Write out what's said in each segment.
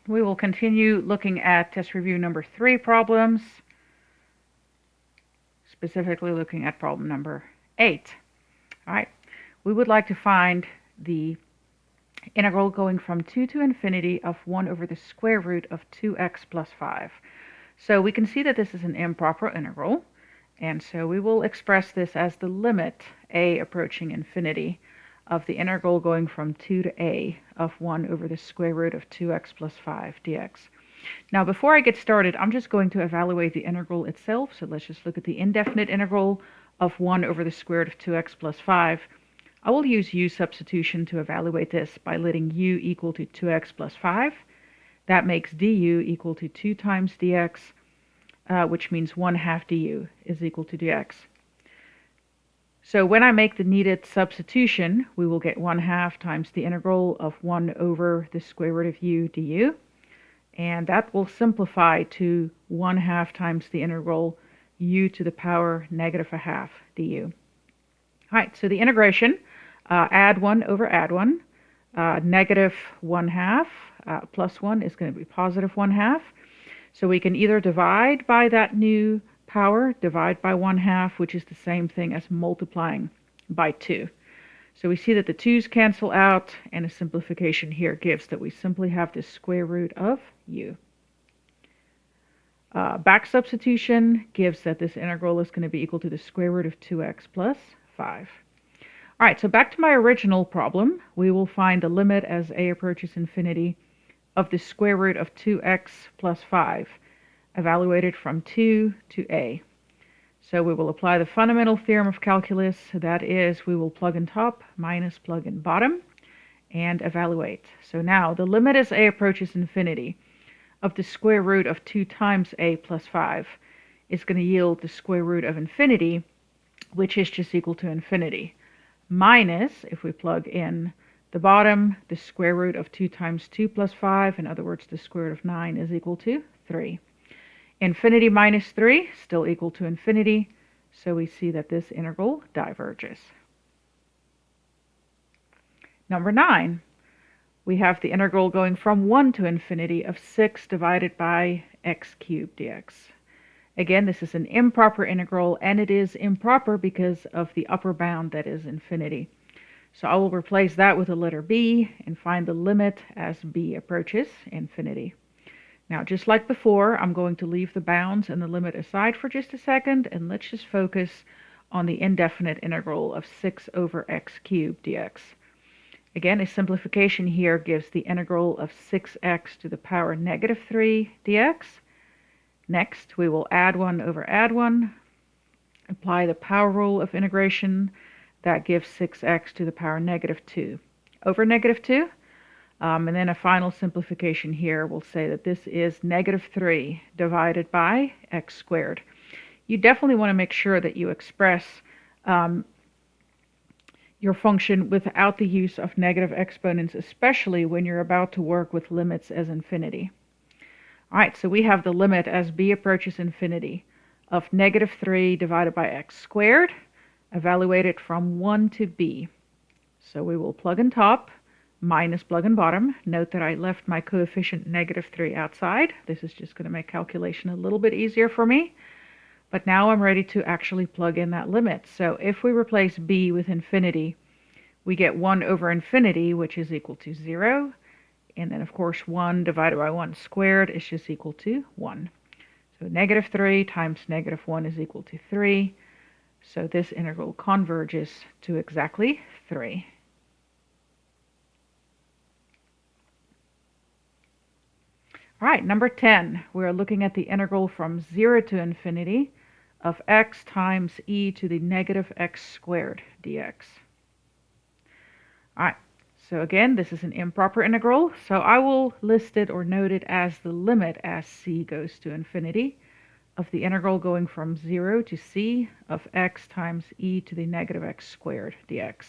We will continue looking at test review number 3 problems, specifically looking at problem number 8. All right, we would like to find the integral going from 2 to infinity of 1 over the square root of 2x plus 5. So we can see that this is an improper integral, and so we will express this as the limit a approaching infinity of the integral going from 2 to a of 1 over the square root of 2x plus 5 dx. Now before I get started, I'm just going to evaluate the integral itself. So let's just look at the indefinite integral of 1 over the square root of 2x plus 5. I will use u substitution to evaluate this by letting u equal to 2x plus 5. That makes du equal to 2 times dx, which means 1/2 du is equal to dx. So when I make the needed substitution, we will get 1/2 times the integral of 1 over the square root of u du. And that will simplify to 1/2 times the integral u to the power negative 1/2 du. All right, so the integration, add 1 over add 1, negative 1/2 plus 1 is going to be positive 1/2. So we can either divide by that new power, divide by 1/2, which is the same thing as multiplying by 2. So we see that the 2's cancel out, and a simplification here gives that we simply have the square root of u. Back substitution gives that this integral is going to be equal to the square root of 2x plus 5. All right, so back to my original problem, we will find the limit as a approaches infinity of the square root of 2x plus 5, evaluated from 2 to a. So we will apply the fundamental theorem of calculus. That is, we will plug in top minus plug in bottom and evaluate. So now the limit as a approaches infinity of the square root of 2 times a plus 5 is going to yield the square root of infinity, which is just equal to infinity, minus, if we plug in the bottom, the square root of 2 times 2 plus 5, in other words, the square root of 9 is equal to 3. Infinity minus 3, still equal to infinity, so we see that this integral diverges. Number 9, we have the integral going from 1 to infinity of 6 divided by x cubed dx. Again, this is an improper integral, and it is improper because of the upper bound that is infinity. So I will replace that with a letter b and find the limit as b approaches infinity. Now, just like before, I'm going to leave the bounds and the limit aside for just a second, and let's just focus on the indefinite integral of 6 over x cubed dx. Again, a simplification here gives the integral of 6x to the power negative 3 dx. Next, we will add 1 over add 1, apply the power rule of integration. That gives 6x to the power negative 2 over negative 2. And then a final simplification here will say that this is negative 3 divided by x squared. You definitely want to make sure that you express your function without the use of negative exponents, especially when you're about to work with limits as infinity. All right, so we have the limit as b approaches infinity of negative 3 divided by x squared, evaluated from 1 to b. So we will plug in top minus plug in bottom. Note that I left my coefficient negative 3 outside. This is just going to make calculation a little bit easier for me. But now I'm ready to actually plug in that limit. So if we replace b with infinity, we get 1 over infinity, which is equal to 0. And then, of course, 1 divided by 1 squared is just equal to 1. So negative 3 times negative 1 is equal to 3. So this integral converges to exactly 3. All right, number 10, we're looking at the integral from 0 to infinity of x times e to the negative x squared dx. All right, so again, this is an improper integral, so I will list it or note it as the limit as c goes to infinity of the integral going from 0 to c of x times e to the negative x squared dx.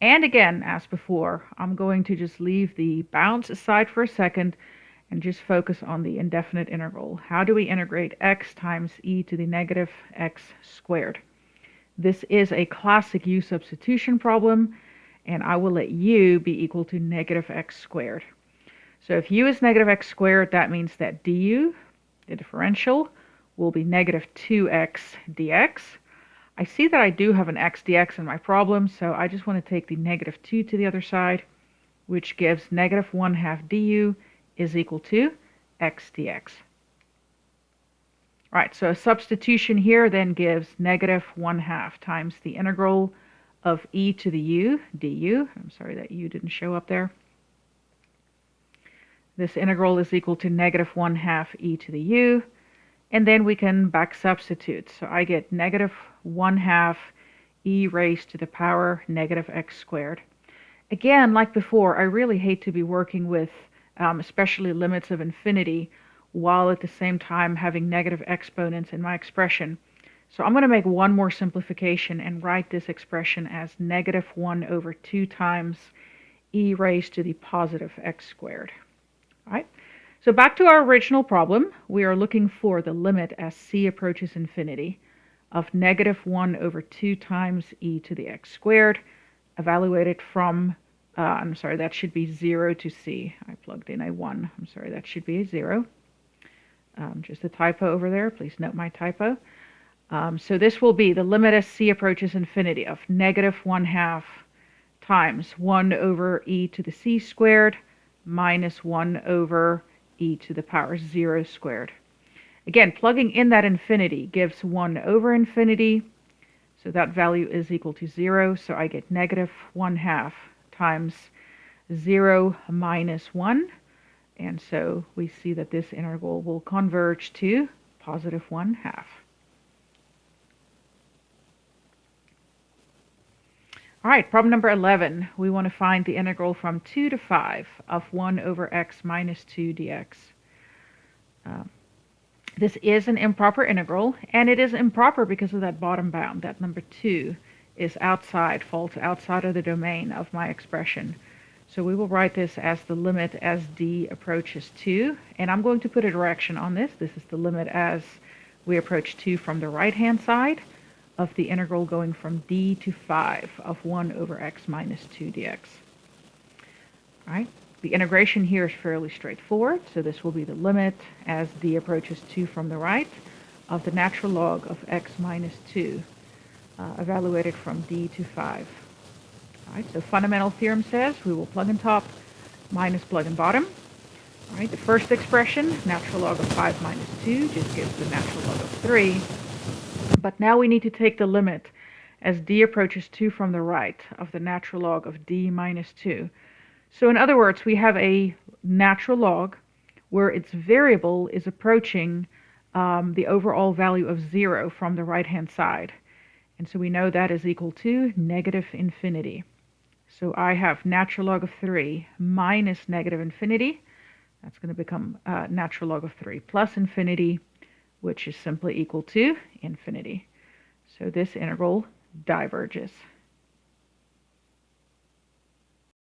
And again, as before, I'm going to just leave the bounds aside for a second and just focus on the indefinite integral. How do we integrate x times e to the negative x squared? This is a classic u substitution problem, and I will let u be equal to negative x squared. So if u is negative x squared, that means that du, the differential, will be negative 2x dx. I see that I do have an x dx in my problem, so I just want to take the negative 2 to the other side, which gives negative 1/2 du is equal to x dx. All right, so a substitution here then gives negative 1/2 times the integral of e to the u du. I'm sorry that u didn't show up there. This integral is equal to negative 1/2 e to the u. And then we can back substitute. So I get negative 1/2 e raised to the power negative x squared. Again, like before, I really hate to be working with especially limits of infinity while at the same time having negative exponents in my expression. So I'm going to make one more simplification and write this expression as negative 1 over 2 times e raised to the positive x squared. All right. So back to our original problem, we are looking for the limit as c approaches infinity of negative 1 over 2 times e to the x squared, evaluated from, I'm sorry, that should be 0 to c. I plugged in a 1. I'm sorry, that should be a 0. Just a typo over there. Please note my typo. So this will be the limit as c approaches infinity of negative 1/2 times 1 over e to the c squared minus 1 over e to the power 0 squared. Again, plugging in that infinity gives 1 over infinity, so that value is equal to 0, so I get negative 1/2 times 0 minus 1, and so we see that this integral will converge to positive 1/2. All right, problem number 11. We want to find the integral from 2 to 5 of 1 over x minus 2 dx. This is an improper integral, and it is improper because of that bottom bound. That number 2 is falls outside of the domain of my expression. So we will write this as the limit as d approaches 2, and I'm going to put a direction on this. This is the limit as we approach 2 from the right-hand side of the integral going from d to 5 of 1 over x minus 2 dx. All right, the integration here is fairly straightforward, so this will be the limit as d approaches 2 from the right of the natural log of x minus 2, evaluated from d to 5. All right, so fundamental theorem says we will plug in top minus plug in bottom. All right, the first expression, natural log of 5 minus 2, just gives the natural log of 3. But now we need to take the limit as d approaches 2 from the right of the natural log of d minus 2. So in other words, we have a natural log where its variable is approaching the overall value of 0 from the right-hand side. And so we know that is equal to negative infinity. So I have natural log of 3 minus negative infinity. That's going to become natural log of 3 plus infinity, which is simply equal to infinity. So this integral diverges.